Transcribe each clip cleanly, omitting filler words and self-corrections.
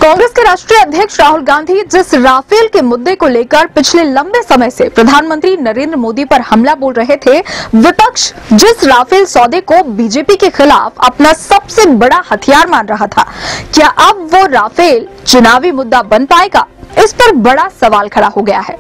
कांग्रेस के राष्ट्रीय अध्यक्ष राहुल गांधी जिस राफेल के मुद्दे को लेकर पिछले लंबे समय से प्रधानमंत्री नरेंद्र मोदी पर हमला बोल रहे थे, विपक्ष जिस राफेल सौदे को बीजेपी के खिलाफ अपना सबसे बड़ा हथियार मान रहा था, क्या अब वो राफेल चुनावी मुद्दा बन पाएगा? इस पर बड़ा सवाल खड़ा हो गया है।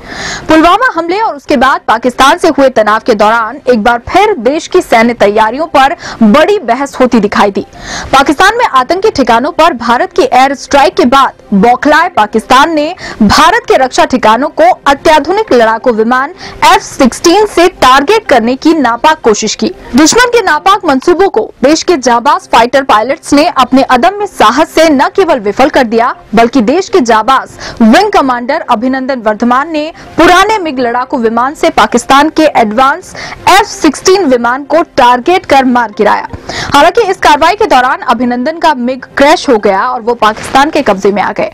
पुलवामा हमले और उसके बाद पाकिस्तान से हुए तनाव के दौरान एक बार फिर देश की सैन्य तैयारियों पर बड़ी बहस होती दिखाई दी। पाकिस्तान में आतंकी ठिकानों पर भारत की एयर स्ट्राइक के बाद बौखलाए पाकिस्तान ने भारत के रक्षा ठिकानों को अत्याधुनिक लड़ाकू विमान F-16 से टारगेट करने की नापाक कोशिश की। दुश्मन के नापाक मंसूबों को देश के जाबाज फाइटर पायलट्स ने अपने अदम्य साहस से न केवल विफल कर दिया, बल्कि देश के जाबाज विंग कमांडर अभिनंदन वर्धमान ने पुराने मिग लड़ाकू विमान से पाकिस्तान के एडवांस F-16 विमान को टारगेट कर मार गिराया। हालांकि इस कार्रवाई के दौरान अभिनंदन का मिग क्रैश हो गया और वो पाकिस्तान के कब्जे में आ गए।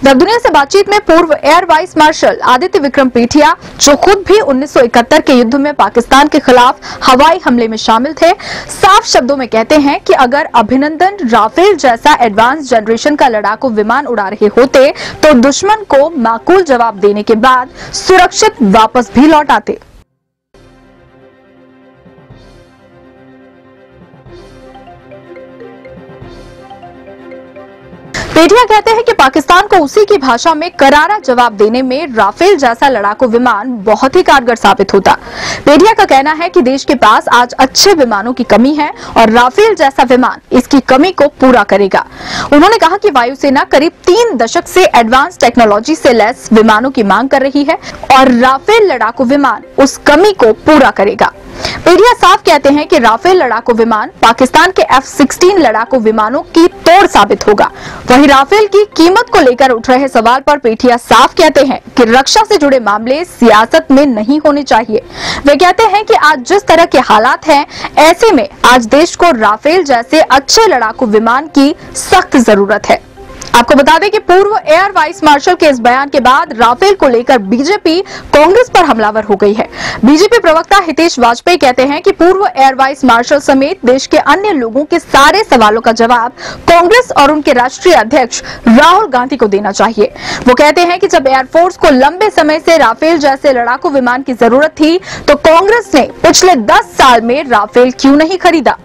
वेब दुनिया से बातचीत में पूर्व air vice marshal Aditya Vikram Pithiya, जो खुद भी 1971 के युद्ध में पाकिस्तान के खिलाफ हवाई हमले में शामिल थे, साफ शब्दों में कहते हैं कि अगर अभिनंदन राफेल जैसा एडवांस जनरेशन का लड़ाकू विमान उड़ा रहे होते तो दुश्मन को माकूल जवाब देने के बाद सुरक्षित वापस भी लौट आते। पेटिया कहते हैं कि पाकिस्तान को उसी की भाषा में करारा जवाब देने में राफेल जैसा लड़ाकू विमान बहुत ही कारगर साबित होता। पेटिया का कहना है कि देश के पास आज अच्छे विमानों की कमी है और राफेल जैसा विमान इसकी कमी को पूरा करेगा। उन्होंने कहा कि वायुसेना करीब 3 दशक से एडवांस टेक्नोलॉजी से लैस विमानों की मांग कर रही है और राफेल लड़ाकू विमान उस कमी को पूरा करेगा। पेटिया साफ कहते हैं कि राफेल लड़ाकू विमान पाकिस्तान के F-16 लड़ाकू विमानों की तोड़ साबित होगा। वहीं राफेल की कीमत को लेकर उठ रहे सवाल पर पेटिया साफ कहते हैं कि रक्षा से जुड़े मामले सियासत में नहीं होने चाहिए। वे कहते हैं कि आज जिस तरह के हालात हैं, ऐसे में आज देश को राफेल जैसे अच्छे लड़ाकू विमान की सख्त जरूरत है। आपको बता दें कि पूर्व एयर वाइस मार्शल के इस बयान के बाद राफेल को लेकर बीजेपी कांग्रेस पर हमलावर हो गई है। बीजेपी प्रवक्ता हितेश वाजपेयी कहते हैं कि पूर्व एयर वाइस मार्शल समेत देश के अन्य लोगों के सारे सवालों का जवाब कांग्रेस और उनके राष्ट्रीय अध्यक्ष राहुल गांधी को देना चाहिए। वो कहते हैं कि जब एयरफोर्स को लंबे समय से राफेल जैसे लड़ाकू विमान की जरूरत थी तो कांग्रेस ने पिछले 10 साल में राफेल क्यों नहीं खरीदा।